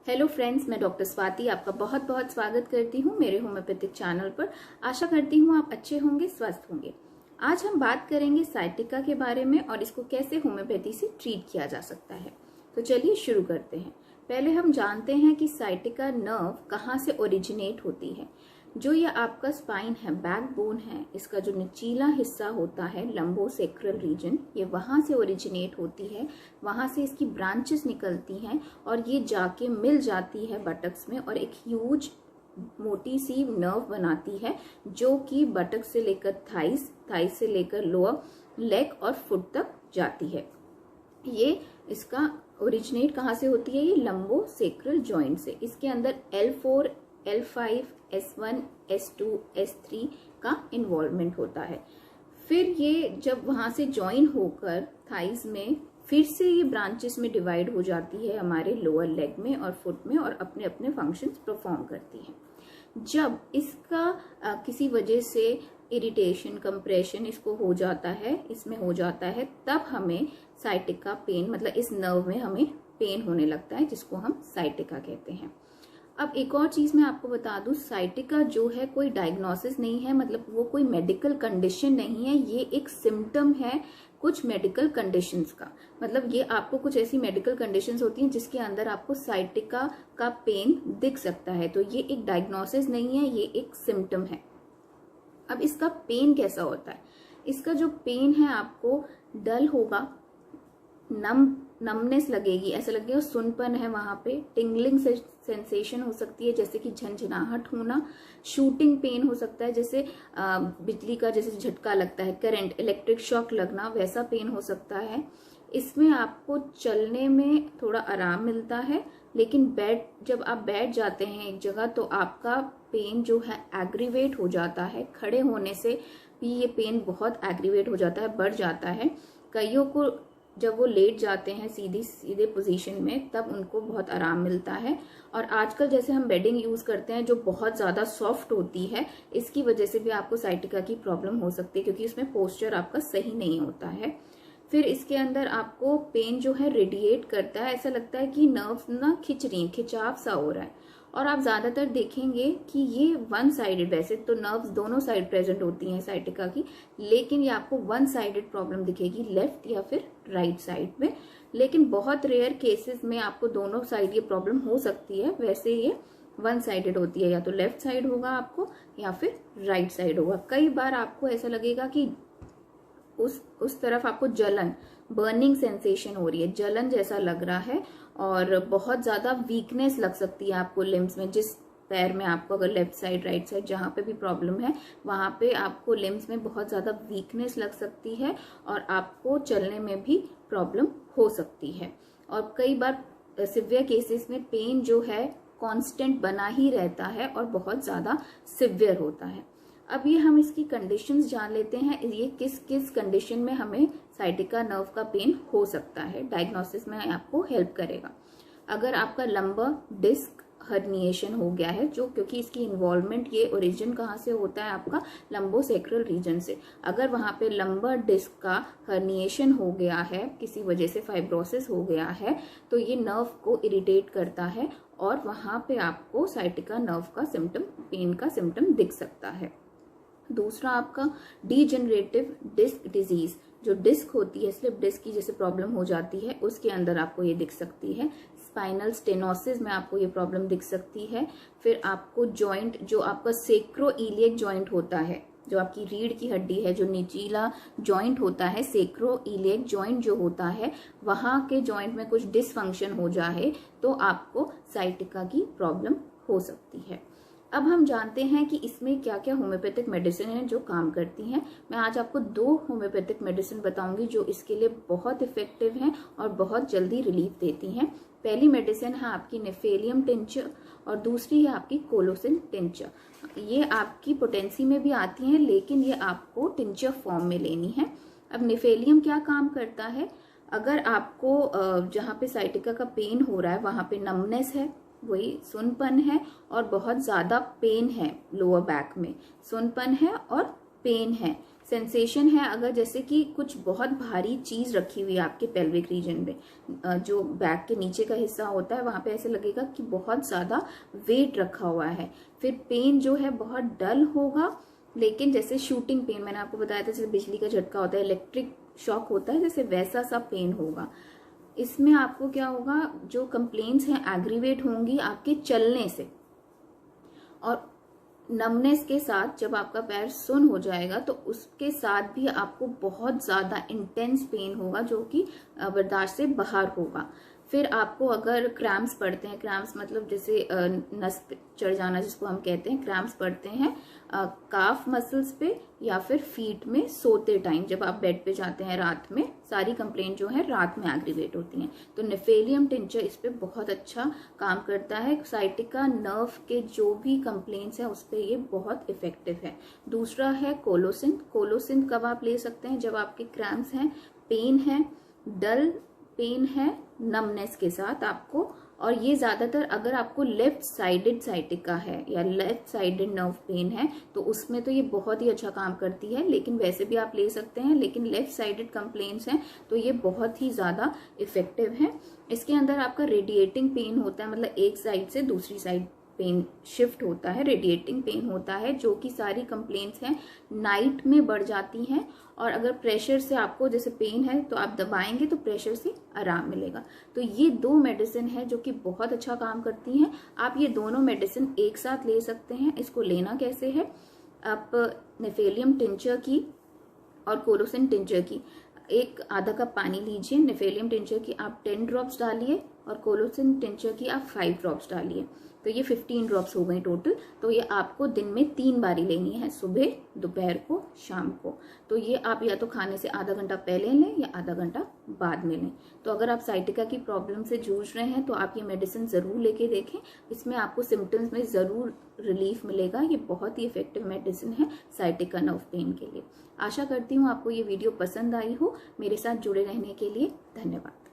Hello friends, मैं doctor Swati आपका बहुत बहुत स्वागत करती हूँ मेरे होम्योपैथिक चैनल पर। आशा करती हूँ आप अच्छे होंगे, स्वस्थ होंगे। आज हम बात करेंगे साइटिका के बारे में और इसको कैसे होम्योपैथी से ट्रीट किया जा सकता है। तो चलिए शुरू करते हैं। पहले हम जानते हैं कि साइटिका नर्व कहाँ से ओरिजिनेट होती है। जो ये आपका स्पाइन है, बैकबोन है, इसका जो निचला हिस्सा होता है लंबोसेक्रल रीजन, ये वहां से ओरिजिनेट होती है। वहां से इसकी ब्रांचेस निकलती हैं और ये जाके मिल जाती है बटक्स में और एक ह्यूज मोटी सी नर्व बनाती है जो कि बटक से लेकर थाइस से लेकर लोअर लेग और फुट तक जाती है। ये इसका ओरिजिनेट कहाँ से होती है? ये लंबोसेक्रल जॉइंट से। इसके अंदर L4, L5, S1, S2, S3 का इन्वॉल्वमेंट होता है। फिर ये जब वहां से ज्वाइन होकर थाइस में फिर से ये ब्रांचेस में डिवाइड हो जाती है हमारे लोअर लेग में और फुट में और अपने अपने फंक्शंस परफॉर्म करती है। जब इसका किसी वजह से इरिटेशन, कंप्रेशन इसको हो जाता है, इसमें हो जाता है, तब हमें साइटिका पेन, मतलब इस नर्व में हमें पेन होने लगता है, जिसको हम साइटिका कहते हैं। अब एक और चीज मैं आपको बता दूं, साइटिका जो है कोई डायग्नोसिस नहीं है, मतलब वो कोई मेडिकल कंडीशन नहीं है। ये एक सिम्टम है कुछ मेडिकल कंडीशंस का। मतलब ये आपको कुछ ऐसी मेडिकल कंडीशंस होती हैं जिसके अंदर आपको साइटिका का पेन दिख सकता है। तो ये एक डायग्नोसिस नहीं है, ये एक सिम्टम है। अब इसका पेन कैसा होता है? इसका जो पेन है आपको डल होगा, नमनेस लगेगी, ऐसा लगेगा सुनपन है वहां पे, टिंगलिंग सेंसेशन हो सकती है जैसे कि झंझनाहट होना, शूटिंग पेन हो सकता है जैसे बिजली का जैसे झटका लगता है, करंट, इलेक्ट्रिक शॉक लगना, वैसा पेन हो सकता है। इसमें आपको चलने में थोड़ा आराम मिलता है, लेकिन जब आप बैठ जाते हैं एक जगह तो आपका पेन जो है एग्रीवेट हो जाता है। खड़े होने से भी ये पेन बहुत एग्रीवेट हो जाता है, बढ़ जाता है। कईयों को जब वो लेट जाते हैं सीधे पोजीशन में, तब उनको बहुत आराम मिलता है। और आजकल जैसे हम बेडिंग यूज करते हैं जो बहुत ज्यादा सॉफ्ट होती है, इसकी वजह से भी आपको साइटिका की प्रॉब्लम हो सकती है क्योंकि इसमें पोस्चर आपका सही नहीं होता है। फिर इसके अंदर आपको पेन जो है रेडिएट करता है, ऐसा लगता है कि नर्व्स ना खिंच रही हैं, खिंचाव सा हो रहा है। और आप ज्यादातर देखेंगे कि ये वन साइडेड, वैसे तो नर्व्स दोनों साइड प्रेजेंट होती हैं साइटिका की, लेकिन ये आपको वन साइडेड प्रॉब्लम दिखेगी, लेफ्ट या फिर राइट साइड में। लेकिन बहुत रेयर केसेस में आपको दोनों साइड ये प्रॉब्लम हो सकती है। वैसे ये वन साइडेड होती है, या तो लेफ्ट साइड होगा आपको या फिर राइट साइड होगा। कई बार आपको ऐसा लगेगा कि उस तरफ आपको जलन, बर्निंग सेंसेशन हो रही है, जलन जैसा लग रहा है, और बहुत ज्यादा वीकनेस लग सकती है आपको लिम्स में। जिस पैर में आपको अगर लेफ्ट साइड, राइट साइड जहां पे भी प्रॉब्लम है, वहां पे आपको लिम्स में बहुत ज्यादा वीकनेस लग सकती है और आपको चलने में भी प्रॉब्लम हो सकती है। और कई बार सिवियर केसेस में पेन जो है कांस्टेंट बना ही रहता है और बहुत ज्यादा सिवियर होता है। अब ये हम इसकी कंडीशंस जान लेते हैं, ये किस किस कंडीशन में हमें साइटिका नर्व का पेन हो सकता है। डायग्नोसिस में आपको हेल्प करेगा। अगर आपका लंबर डिस्क हर्निएशन हो गया है, जो क्योंकि इसकी इन्वॉल्वमेंट, ये ओरिजिन कहाँ से होता है आपका लंबोसेक्रल रीजन से। अगर वहां पे लंबर डिस्क का हर्निएशन हो गया है, किसी वजह से फाइब्रोसिस हो गया है, तो ये नर्व को इरिटेट करता है और वहां पे आपको साइटिका नर्व का सिम्टम, पेन का सिम्टम दिख सकता है। दूसरा आपका डीजेनरेटिव डिस्क डिजीज, जो डिस्क होती है, स्लिप डिस्क की जैसे प्रॉब्लम हो जाती है, उसके अंदर आपको ये दिख सकती है। स्पाइनल स्टेनोसिस में आपको ये प्रॉब्लम दिख सकती है। फिर आपको जॉइंट, जो आपका सेक्रोइलियक जॉइंट होता है, जो आपकी रीढ़ की हड्डी है, जो निचला जॉइंट होता है, सेक्रोइलियक जॉइंट जो होता है, वहां के जॉइंट में कुछ डिसफंक्शन हो जाए तो आपको साइटिका की प्रॉब्लम हो सकती है। अब हम जानते हैं कि इसमें क्या क्या होम्योपैथिक मेडिसिन हैं जो काम करती हैं। मैं आज आपको 2 होम्योपैथिक मेडिसिन बताऊंगी जो इसके लिए बहुत इफेक्टिव हैं और बहुत जल्दी रिलीफ देती हैं। पहली मेडिसिन है आपकी नेफेलियम टिंचर और दूसरी है आपकी कोलोसिन टिंचर। ये आपकी पोटेंसी में भी आती हैं, लेकिन ये आपको टिंचर फॉर्म में लेनी है। अब नेफेलियम क्या काम करता है? अगर आपको जहाँ पे साइटिका का पेन हो रहा है वहां पे नमनेस है, वही सुनपन है और बहुत ज्यादा पेन है, लोअर बैक में सुनपन है और पेन है, सेंसेशन है, अगर जैसे कि कुछ बहुत भारी चीज रखी हुई है आपके पेल्विक रीजन में, जो बैक के नीचे का हिस्सा होता है वहां पे ऐसे लगेगा कि बहुत ज्यादा वेट रखा हुआ है। फिर पेन जो है बहुत डल होगा, लेकिन जैसे शूटिंग पेन मैंने आपको बताया था, जैसे बिजली का झटका होता है, इलेक्ट्रिक शॉक होता है, जैसे वैसा सा पेन होगा। इसमें आपको क्या होगा, जो कंप्लेंट्स हैं एग्रीवेट होंगी आपके चलने से, और नमनेस के साथ जब आपका पैर सुन हो जाएगा तो उसके साथ भी आपको बहुत ज्यादा इंटेंस पेन होगा जो कि बर्दाश्त से बाहर होगा। फिर आपको अगर क्रैम्प्स पड़ते हैं, क्रैम्प्स मतलब जैसे नस पे चढ़ जाना जिसको हम कहते हैं, क्रैम्प्स पड़ते हैं काफ मसल्स पे या फिर फीट में सोते टाइम, जब आप बेड पे जाते हैं रात में, सारी कंप्लेंट जो है रात में एग्रीवेट होती हैं, तो नेफेलियम टिंचर इस पे बहुत अच्छा काम करता है। साइटिका नर्व के जो भी कंप्लेंट्स हैं उस पर ये बहुत इफेक्टिव है। दूसरा है कोलोसिन। कोलोसिन कब आप ले सकते हैं, जब आपके क्रैम्प्स हैं, पेन है, डल पेन है नमनेस के साथ आपको, और ये ज्यादातर अगर आपको लेफ्ट साइडेड साइटिका है या लेफ्ट साइडेड नर्व पेन है तो उसमें तो ये बहुत ही अच्छा काम करती है, लेकिन वैसे भी आप ले सकते हैं, लेकिन लेफ्ट साइडेड कंप्लेंट्स हैं तो ये बहुत ही ज्यादा इफेक्टिव है। इसके अंदर आपका रेडिएटिंग पेन होता है, मतलब एक साइड से दूसरी साइड पेन शिफ्ट होता है, रेडिएटिंग पेन होता है, जो कि सारी कंप्लेंट्स हैं नाइट में बढ़ जाती हैं, और अगर प्रेशर से आपको जैसे पेन है तो आप दबाएंगे तो प्रेशर से आराम मिलेगा। तो ये 2 मेडिसिन है जो कि बहुत अच्छा काम करती हैं। आप ये दोनों मेडिसिन एक साथ ले सकते हैं। इसको लेना कैसे है, आप नेफेलियम टिंचर की और कोलोसिन टिंचर की एक आधा कप पानी लीजिए, नेफेलियम टिंचर की आप 10 ड्रॉप्स डालिए और कोलोसिन टिंचर की आप 5 ड्रॉप्स डालिए, तो ये 15 ड्रॉप्स हो गई टोटल। तो ये आपको दिन में 3 बारी लेनी है, सुबह, दोपहर को, शाम को। तो ये आप या तो खाने से आधा घंटा पहले लें या आधा घंटा बाद में लें। तो अगर आप साइटिका की प्रॉब्लम से जूझ रहे हैं तो आप ये मेडिसिन ज़रूर लेके देखें, इसमें आपको सिम्टम्स में ज़रूर रिलीफ मिलेगा। ये बहुत ही इफेक्टिव मेडिसिन है साइटिका नर्व पेन के लिए। आशा करती हूँ आपको ये वीडियो पसंद आई हो। मेरे साथ जुड़े रहने के लिए धन्यवाद।